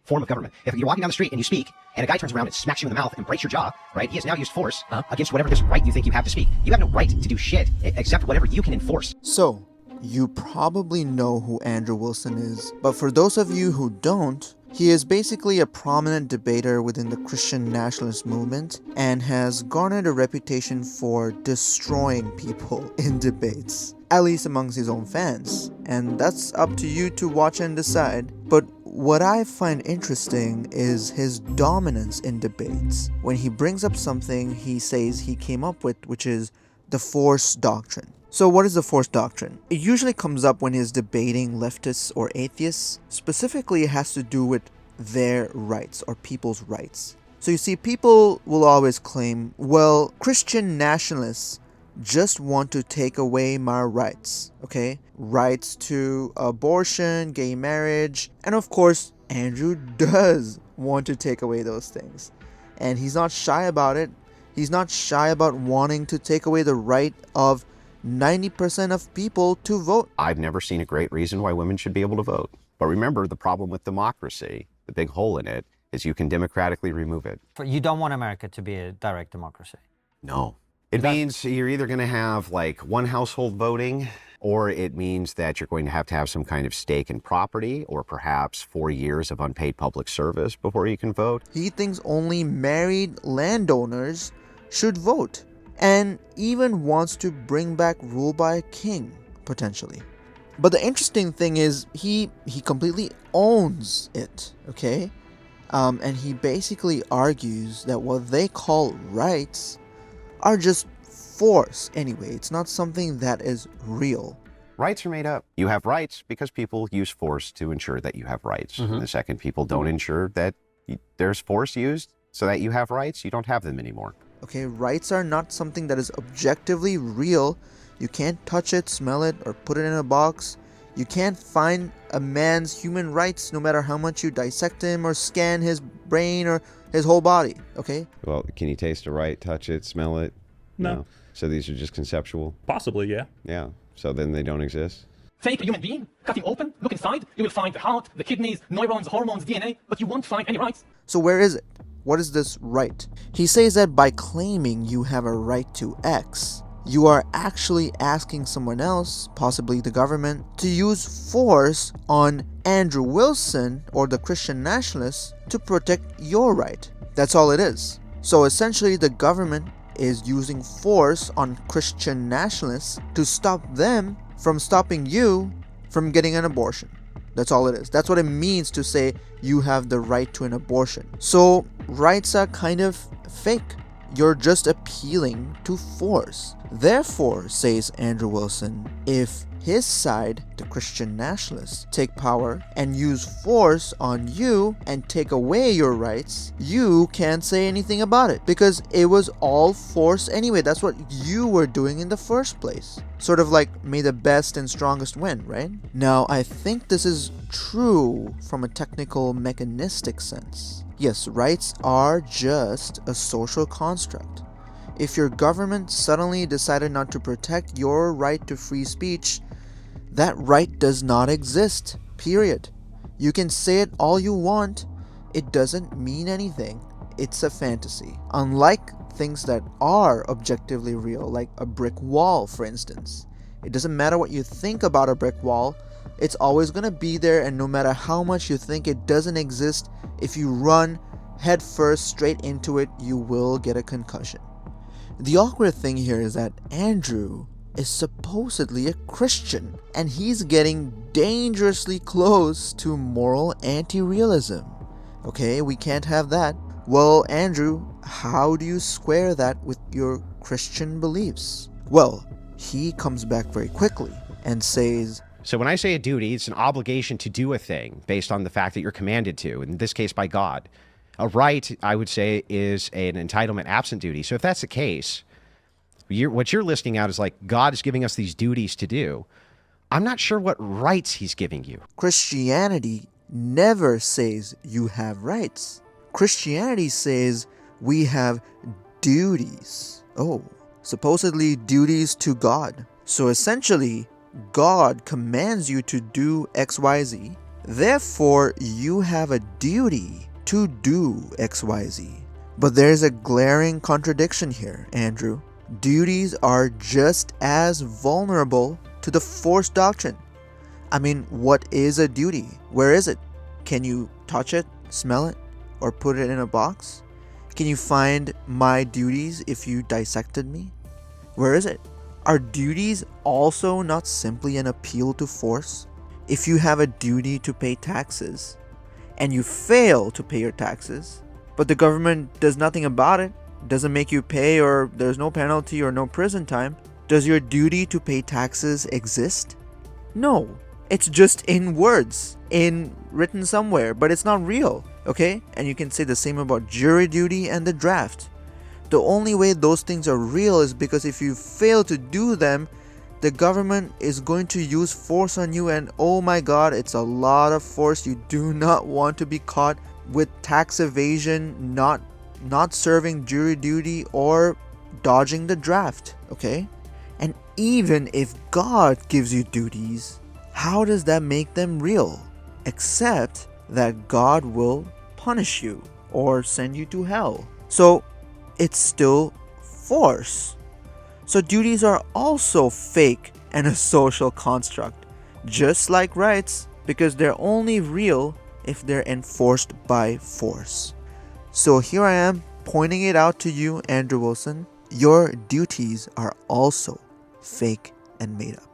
form of government. If you're walking down the street and you speak, and a guy turns around and smacks you in the mouth and breaks your jaw, right? He has now used force against whatever this right you think you have to speak. You have no right to do shit except whatever you can enforce. So, you probably know who Andrew Wilson is, but for those of you who don't, he is basically a prominent debater within the Christian nationalist movement and has garnered a reputation for destroying people in debates, at least amongst his own fans. And that's up to you to watch and decide. But what I find interesting is his dominance in debates. When he brings up something he says he came up with, which is the force doctrine. So what is the force doctrine? It usually comes up when he's debating leftists or atheists. Specifically, it has to do with their rights or people's rights. So you see, people will always claim, well, Christian nationalists just want to take away my rights, okay? Rights to abortion, gay marriage, and of course, Andrew does want to take away those things. And he's not shy about it. He's not shy about wanting to take away the right of 90% of people to vote. I've never seen a great reason why women should be able to vote. But remember, the problem with democracy, the big hole in it, is you can democratically remove it. You don't want America to be a direct democracy? No. It means you're either going to have like one household voting, or it means that you're going to have some kind of stake in property, or perhaps 4 years of unpaid public service before you can vote. He thinks only married landowners should vote, and even wants to bring back rule by a king, potentially. But the interesting thing is, he completely owns it, okay? And he basically argues that what they call rights are just force anyway. It's not something that is real. Rights are made up. You have rights because people use force to ensure that you have rights. And the second people don't ensure that there's force used so that you have rights, you don't have them anymore. Okay, rights are not something that is objectively real. You can't touch it, smell it, or put it in a box. You can't find a man's human rights no matter how much you dissect him or scan his brain or his whole body, okay? Well, can you taste a right, touch it, smell it? No. So these are just conceptual? Possibly, yeah. Yeah. So then they don't exist? Take a human being, cut him open, look inside, you will find the heart, the kidneys, neurons, hormones, DNA, but you won't find any rights. So where is it? What is this right? He says that by claiming you have a right to X, you are actually asking someone else, possibly the government, to use force on Andrew Wilson or the Christian nationalists to protect your right. That's all it is. So essentially the government is using force on Christian nationalists to stop them from stopping you from getting an abortion. That's all it is. That's what it means to say you have the right to an abortion. So rights are kind of fake. You're just appealing to force. Therefore, says Andrew Wilson, if his side, the Christian nationalists, take power and use force on you and take away your rights, you can't say anything about it because it was all force anyway. That's what you were doing in the first place. Sort of like, may the best and strongest win, right? Now, I think this is true from a technical, mechanistic sense. Yes, rights are just a social construct. If your government suddenly decided not to protect your right to free speech, that right does not exist, period. You can say it all you want, it doesn't mean anything. It's a fantasy. Unlike things that are objectively real, like a brick wall, for instance. It doesn't matter what you think about a brick wall, it's always going to be there, and no matter how much you think it doesn't exist, if you run head first straight into it, you will get a concussion. The awkward thing here is that Andrew is supposedly a Christian, and he's getting dangerously close to moral anti-realism. Okay, we can't have that. Well, Andrew, how do you square that with your Christian beliefs? Well, he comes back very quickly and says, so when I say a duty, it's an obligation to do a thing based on the fact that you're commanded to, in this case by God. A right, I would say, is an entitlement absent duty. So if that's the case, what you're listing out is like God is giving us these duties to do. I'm not sure what rights he's giving you. Christianity never says you have rights. Christianity says we have duties. Oh, supposedly duties to God. So essentially, God commands you to do XYZ. Therefore, you have a duty to do XYZ. But there's a glaring contradiction here, Andrew. Duties are just as vulnerable to the force doctrine. I mean, what is a duty? Where is it? Can you touch it, smell it, or put it in a box? Can you find my duties if you dissected me? Where is it? Are duties also not simply an appeal to force? If you have a duty to pay taxes, and you fail to pay your taxes, but the government does nothing about it, doesn't make you pay, or there's no penalty or no prison time, does your duty to pay taxes exist? No. It's just in words, written somewhere, but it's not real, okay? And you can say the same about jury duty and the draft. The only way those things are real is because if you fail to do them, the government is going to use force on you, and oh my god, it's a lot of force. You do not want to be caught with tax evasion, not serving jury duty, or dodging the draft, okay? And even if God gives you duties, how does that make them real? Except that God will punish you or send you to hell. So it's still force. So duties are also fake and a social construct, just like rights, because they're only real if they're enforced by force. So here I am pointing it out to you, Andrew Wilson. Your duties are also fake and made up.